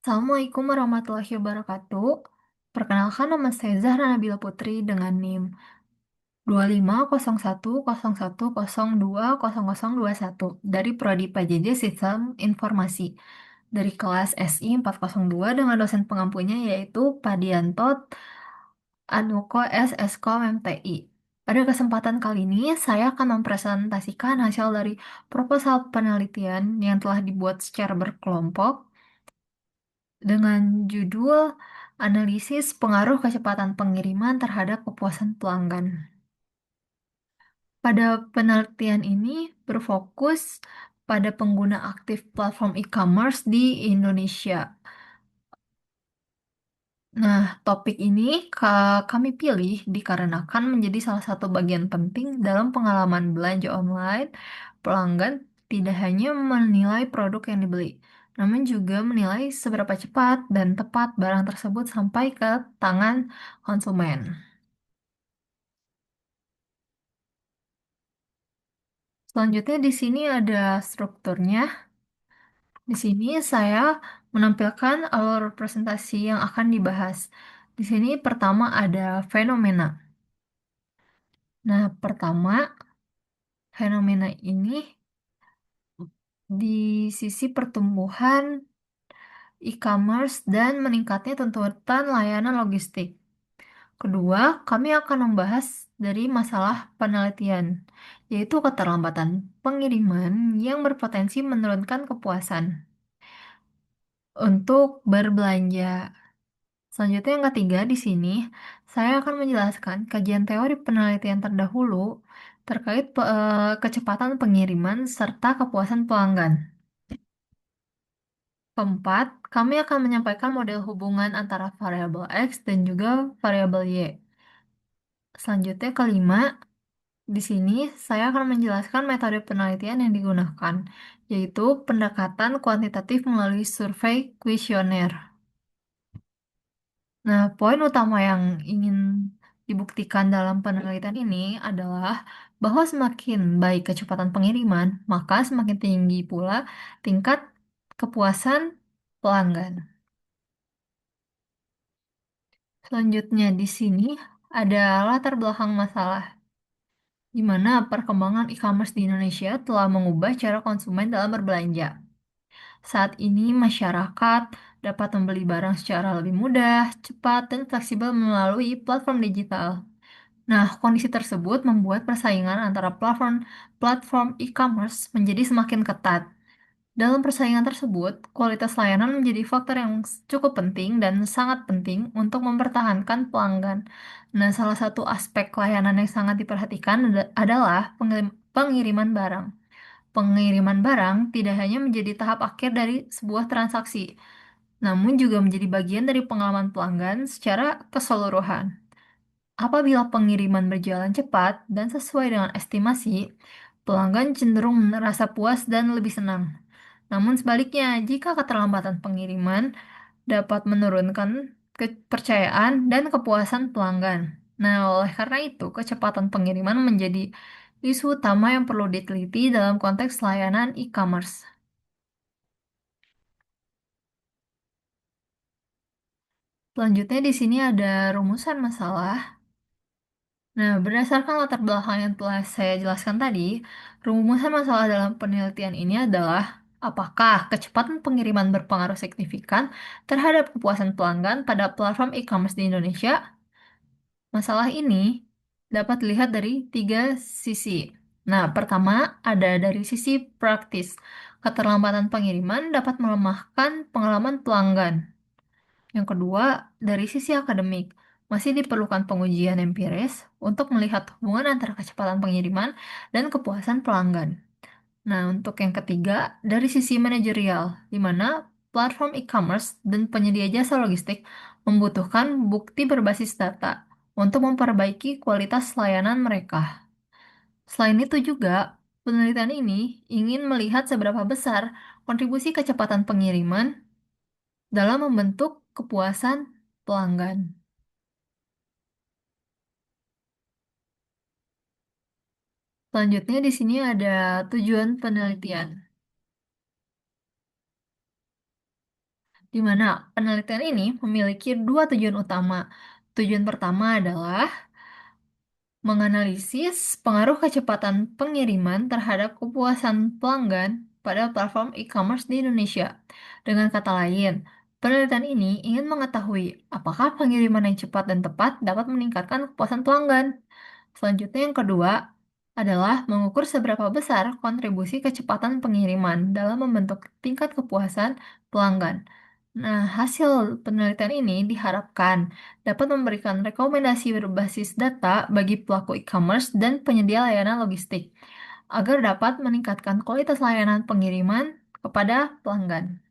Assalamualaikum warahmatullahi wabarakatuh. Perkenalkan nama saya Zahra Nabila Putri dengan NIM 250110102021 dari Prodi PJJ Sistem Informasi dari kelas SI 402 dengan dosen pengampunya yaitu Padianto Anuko SSkom MTI. Pada kesempatan kali ini, saya akan mempresentasikan hasil dari proposal penelitian yang telah dibuat secara berkelompok dengan judul Analisis Pengaruh Kecepatan Pengiriman Terhadap Kepuasan Pelanggan. Pada penelitian ini berfokus pada pengguna aktif platform e-commerce di Indonesia. Nah, topik ini kami pilih dikarenakan menjadi salah satu bagian penting dalam pengalaman belanja online. Pelanggan tidak hanya menilai produk yang dibeli, namun juga menilai seberapa cepat dan tepat barang tersebut sampai ke tangan konsumen. Selanjutnya di sini ada strukturnya. Di sini saya menampilkan alur presentasi yang akan dibahas. Di sini pertama ada fenomena. Nah, pertama, fenomena ini di sisi pertumbuhan e-commerce dan meningkatnya tuntutan layanan logistik. Kedua, kami akan membahas dari masalah penelitian, yaitu keterlambatan pengiriman yang berpotensi menurunkan kepuasan untuk berbelanja. Selanjutnya yang ketiga di sini, saya akan menjelaskan kajian teori penelitian terdahulu terkait kecepatan pengiriman serta kepuasan pelanggan. Keempat, kami akan menyampaikan model hubungan antara variabel X dan juga variabel Y. Selanjutnya kelima, di sini saya akan menjelaskan metode penelitian yang digunakan, yaitu pendekatan kuantitatif melalui survei kuesioner. Nah, poin utama yang ingin dibuktikan dalam penelitian ini adalah bahwa semakin baik kecepatan pengiriman, maka semakin tinggi pula tingkat kepuasan pelanggan. Selanjutnya di sini ada latar belakang masalah, di mana perkembangan e-commerce di Indonesia telah mengubah cara konsumen dalam berbelanja. Saat ini masyarakat dapat membeli barang secara lebih mudah, cepat, dan fleksibel melalui platform digital. Nah, kondisi tersebut membuat persaingan antara platform e-commerce menjadi semakin ketat. Dalam persaingan tersebut, kualitas layanan menjadi faktor yang cukup penting dan sangat penting untuk mempertahankan pelanggan. Nah, salah satu aspek layanan yang sangat diperhatikan adalah pengiriman barang. Pengiriman barang tidak hanya menjadi tahap akhir dari sebuah transaksi, namun juga menjadi bagian dari pengalaman pelanggan secara keseluruhan. Apabila pengiriman berjalan cepat dan sesuai dengan estimasi, pelanggan cenderung merasa puas dan lebih senang. Namun sebaliknya, jika keterlambatan pengiriman dapat menurunkan kepercayaan dan kepuasan pelanggan. Nah, oleh karena itu, kecepatan pengiriman menjadi isu utama yang perlu diteliti dalam konteks layanan e-commerce. Selanjutnya di sini ada rumusan masalah. Nah, berdasarkan latar belakang yang telah saya jelaskan tadi, rumusan masalah dalam penelitian ini adalah apakah kecepatan pengiriman berpengaruh signifikan terhadap kepuasan pelanggan pada platform e-commerce di Indonesia? Masalah ini dapat dilihat dari tiga sisi. Nah, pertama ada dari sisi praktis. Keterlambatan pengiriman dapat melemahkan pengalaman pelanggan. Yang kedua, dari sisi akademik, masih diperlukan pengujian empiris untuk melihat hubungan antara kecepatan pengiriman dan kepuasan pelanggan. Nah, untuk yang ketiga, dari sisi manajerial, di mana platform e-commerce dan penyedia jasa logistik membutuhkan bukti berbasis data untuk memperbaiki kualitas layanan mereka. Selain itu juga, penelitian ini ingin melihat seberapa besar kontribusi kecepatan pengiriman dalam membentuk kepuasan pelanggan. Selanjutnya di sini ada tujuan penelitian. di mana penelitian ini memiliki dua tujuan utama. Tujuan pertama adalah menganalisis pengaruh kecepatan pengiriman terhadap kepuasan pelanggan pada platform e-commerce di Indonesia. Dengan kata lain, penelitian ini ingin mengetahui apakah pengiriman yang cepat dan tepat dapat meningkatkan kepuasan pelanggan. Selanjutnya yang kedua adalah mengukur seberapa besar kontribusi kecepatan pengiriman dalam membentuk tingkat kepuasan pelanggan. Nah, hasil penelitian ini diharapkan dapat memberikan rekomendasi berbasis data bagi pelaku e-commerce dan penyedia layanan logistik agar dapat meningkatkan kualitas layanan pengiriman kepada pelanggan.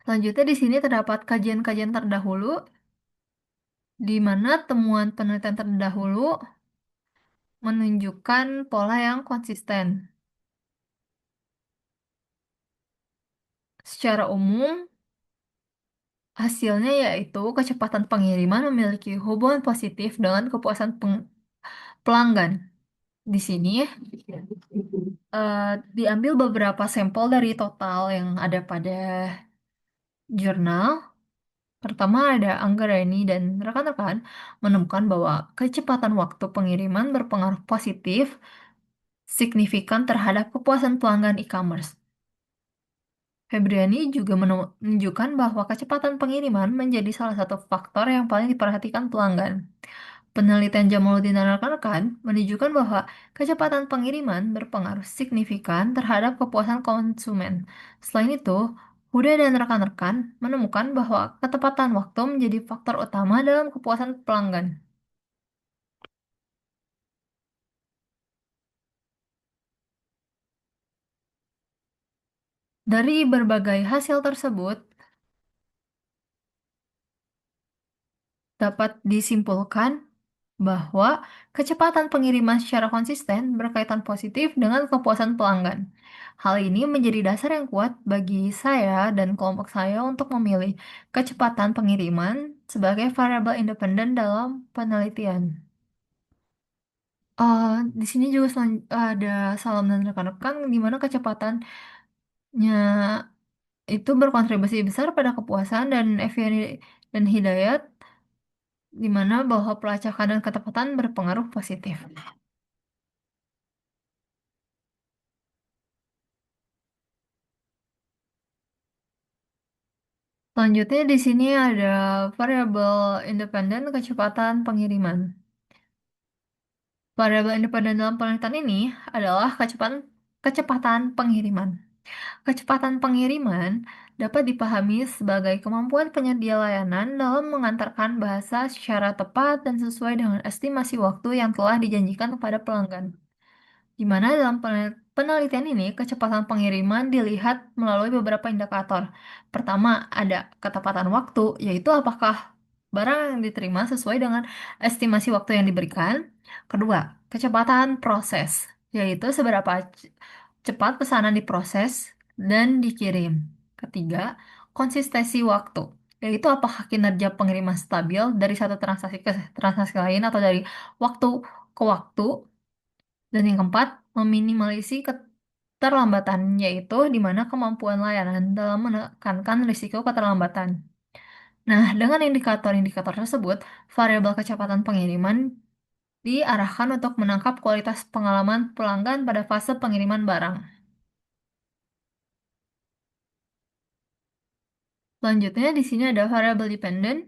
Selanjutnya di sini terdapat kajian-kajian terdahulu di mana temuan penelitian terdahulu menunjukkan pola yang konsisten. Secara umum, hasilnya yaitu kecepatan pengiriman memiliki hubungan positif dengan kepuasan pelanggan. Di sini eh, diambil beberapa sampel dari total yang ada pada jurnal. Pertama ada Anggraini dan rekan-rekan menemukan bahwa kecepatan waktu pengiriman berpengaruh positif signifikan terhadap kepuasan pelanggan e-commerce. Febriani juga menunjukkan bahwa kecepatan pengiriman menjadi salah satu faktor yang paling diperhatikan pelanggan. Penelitian Jamaluddin dan rekan-rekan menunjukkan bahwa kecepatan pengiriman berpengaruh signifikan terhadap kepuasan konsumen. Selain itu, Huda dan rekan-rekan menemukan bahwa ketepatan waktu menjadi faktor utama dalam kepuasan pelanggan. Dari berbagai hasil tersebut, dapat disimpulkan bahwa kecepatan pengiriman secara konsisten berkaitan positif dengan kepuasan pelanggan. Hal ini menjadi dasar yang kuat bagi saya dan kelompok saya untuk memilih kecepatan pengiriman sebagai variabel independen dalam penelitian. Eh, di sini juga ada Salam dan rekan-rekan di mana kecepatannya itu berkontribusi besar pada kepuasan dan Eviani dan Hidayat di mana bahwa pelacakan dan ketepatan berpengaruh positif. Selanjutnya di sini ada variabel independen kecepatan pengiriman. Variabel independen dalam penelitian ini adalah kecepatan pengiriman. Kecepatan pengiriman dapat dipahami sebagai kemampuan penyedia layanan dalam mengantarkan bahasa secara tepat dan sesuai dengan estimasi waktu yang telah dijanjikan kepada pelanggan. Di mana dalam penelitian ini kecepatan pengiriman dilihat melalui beberapa indikator. Pertama, ada ketepatan waktu, yaitu apakah barang yang diterima sesuai dengan estimasi waktu yang diberikan. Kedua, kecepatan proses, yaitu seberapa cepat pesanan diproses dan dikirim. Ketiga, konsistensi waktu, yaitu apakah kinerja pengiriman stabil dari satu transaksi ke transaksi lain atau dari waktu ke waktu. Dan yang keempat, meminimalisasi keterlambatan, yaitu di mana kemampuan layanan dalam menekankan risiko keterlambatan. Nah, dengan indikator-indikator tersebut, variabel kecepatan pengiriman diarahkan untuk menangkap kualitas pengalaman pelanggan pada fase pengiriman barang. Selanjutnya, di sini ada variabel dependent,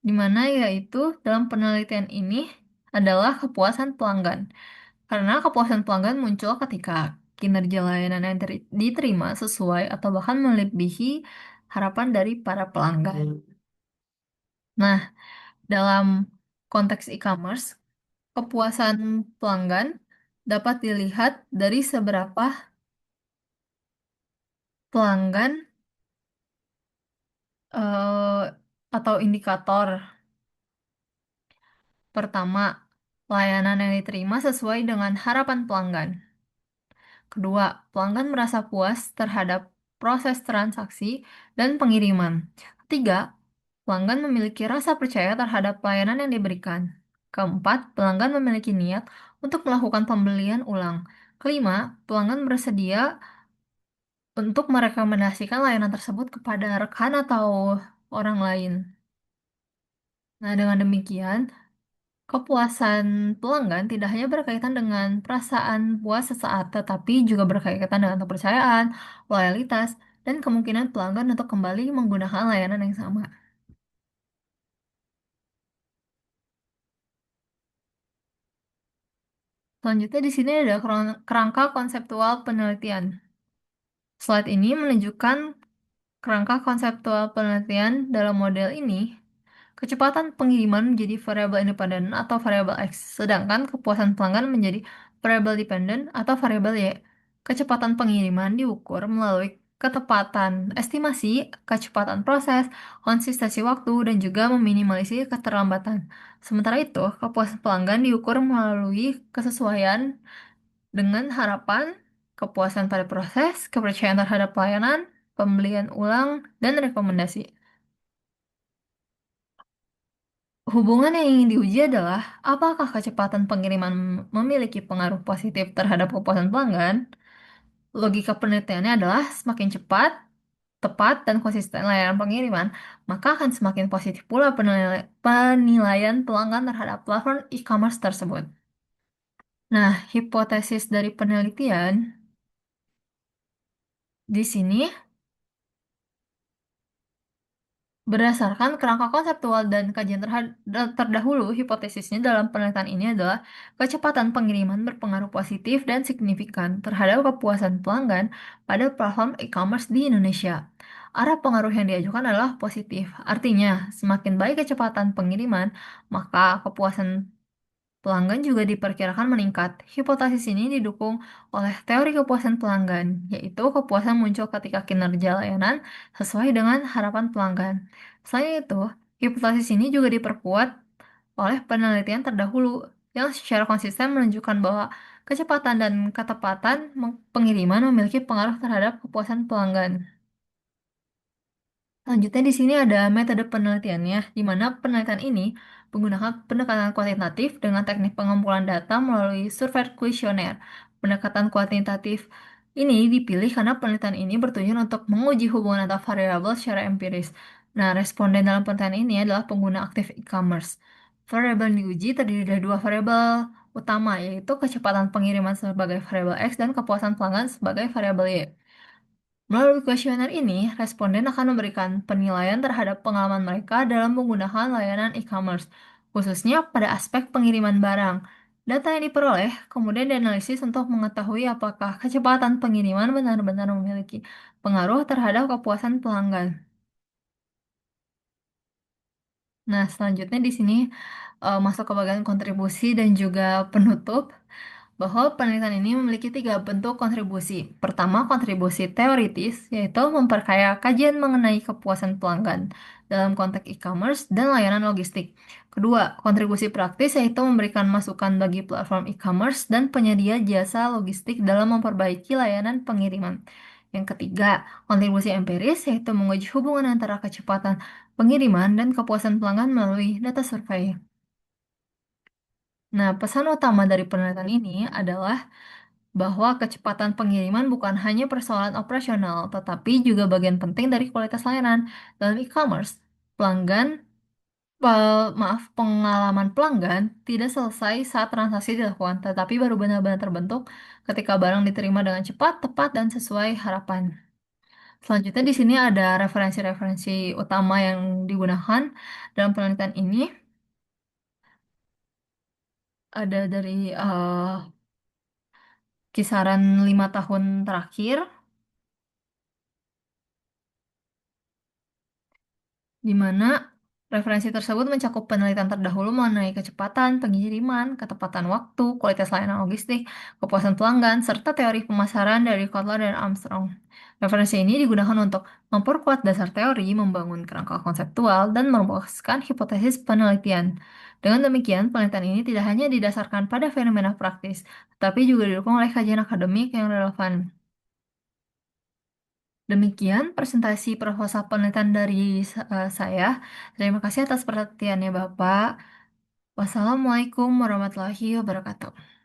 di mana yaitu dalam penelitian ini adalah kepuasan pelanggan. Karena kepuasan pelanggan muncul ketika kinerja layanan yang diterima sesuai atau bahkan melebihi harapan dari para pelanggan. Nah, dalam konteks e-commerce, kepuasan pelanggan dapat dilihat dari seberapa pelanggan eh, atau indikator. Pertama, layanan yang diterima sesuai dengan harapan pelanggan. Kedua, pelanggan merasa puas terhadap proses transaksi dan pengiriman. Ketiga, pelanggan memiliki rasa percaya terhadap pelayanan yang diberikan. Keempat, pelanggan memiliki niat untuk melakukan pembelian ulang. Kelima, pelanggan bersedia untuk merekomendasikan layanan tersebut kepada rekan atau orang lain. Nah, dengan demikian, kepuasan pelanggan tidak hanya berkaitan dengan perasaan puas sesaat, tetapi juga berkaitan dengan kepercayaan, loyalitas, dan kemungkinan pelanggan untuk kembali menggunakan layanan yang sama. Selanjutnya di sini ada kerangka konseptual penelitian. Slide ini menunjukkan kerangka konseptual penelitian dalam model ini. Kecepatan pengiriman menjadi variabel independen atau variabel X, sedangkan kepuasan pelanggan menjadi variabel dependen atau variabel Y. Kecepatan pengiriman diukur melalui ketepatan estimasi, kecepatan proses, konsistensi waktu, dan juga meminimalisir keterlambatan. Sementara itu, kepuasan pelanggan diukur melalui kesesuaian dengan harapan, kepuasan pada proses, kepercayaan terhadap pelayanan, pembelian ulang, dan rekomendasi. Hubungan yang ingin diuji adalah apakah kecepatan pengiriman memiliki pengaruh positif terhadap kepuasan pelanggan. Logika penelitiannya adalah semakin cepat, tepat, dan konsisten layanan pengiriman, maka akan semakin positif pula penilaian pelanggan terhadap platform e-commerce tersebut. Nah, hipotesis dari penelitian di sini berdasarkan kerangka konseptual dan kajian terdahulu, hipotesisnya dalam penelitian ini adalah kecepatan pengiriman berpengaruh positif dan signifikan terhadap kepuasan pelanggan pada platform e-commerce di Indonesia. Arah pengaruh yang diajukan adalah positif, artinya semakin baik kecepatan pengiriman, maka kepuasan pelanggan juga diperkirakan meningkat. Hipotesis ini didukung oleh teori kepuasan pelanggan, yaitu kepuasan muncul ketika kinerja layanan sesuai dengan harapan pelanggan. Selain itu, hipotesis ini juga diperkuat oleh penelitian terdahulu yang secara konsisten menunjukkan bahwa kecepatan dan ketepatan pengiriman memiliki pengaruh terhadap kepuasan pelanggan. Selanjutnya di sini ada metode penelitiannya, di mana penelitian ini menggunakan pendekatan kuantitatif dengan teknik pengumpulan data melalui survei kuesioner. Pendekatan kuantitatif ini dipilih karena penelitian ini bertujuan untuk menguji hubungan antar variabel secara empiris. Nah, responden dalam penelitian ini adalah pengguna aktif e-commerce. Variabel yang diuji terdiri dari dua variabel utama, yaitu kecepatan pengiriman sebagai variabel X dan kepuasan pelanggan sebagai variabel Y. Melalui kuesioner ini, responden akan memberikan penilaian terhadap pengalaman mereka dalam menggunakan layanan e-commerce, khususnya pada aspek pengiriman barang. Data yang diperoleh kemudian dianalisis untuk mengetahui apakah kecepatan pengiriman benar-benar memiliki pengaruh terhadap kepuasan pelanggan. Nah, selanjutnya di sini masuk ke bagian kontribusi dan juga penutup, bahwa penelitian ini memiliki tiga bentuk kontribusi. Pertama, kontribusi teoritis, yaitu memperkaya kajian mengenai kepuasan pelanggan dalam konteks e-commerce dan layanan logistik. Kedua, kontribusi praktis, yaitu memberikan masukan bagi platform e-commerce dan penyedia jasa logistik dalam memperbaiki layanan pengiriman. Yang ketiga, kontribusi empiris, yaitu menguji hubungan antara kecepatan pengiriman dan kepuasan pelanggan melalui data survei. Nah, pesan utama dari penelitian ini adalah bahwa kecepatan pengiriman bukan hanya persoalan operasional, tetapi juga bagian penting dari kualitas layanan. Dalam e-commerce, pelanggan, pengalaman pelanggan tidak selesai saat transaksi dilakukan, tetapi baru benar-benar terbentuk ketika barang diterima dengan cepat, tepat, dan sesuai harapan. Selanjutnya di sini ada referensi-referensi utama yang digunakan dalam penelitian ini. Ada dari kisaran 5 tahun terakhir, di mana referensi tersebut mencakup penelitian terdahulu mengenai kecepatan, pengiriman, ketepatan waktu, kualitas layanan logistik, kepuasan pelanggan, serta teori pemasaran dari Kotler dan Armstrong. Referensi ini digunakan untuk memperkuat dasar teori, membangun kerangka konseptual, dan merumuskan hipotesis penelitian. Dengan demikian, penelitian ini tidak hanya didasarkan pada fenomena praktis, tetapi juga didukung oleh kajian akademik yang relevan. Demikian presentasi proposal penelitian dari saya. Terima kasih atas perhatiannya, Bapak. Wassalamualaikum warahmatullahi wabarakatuh.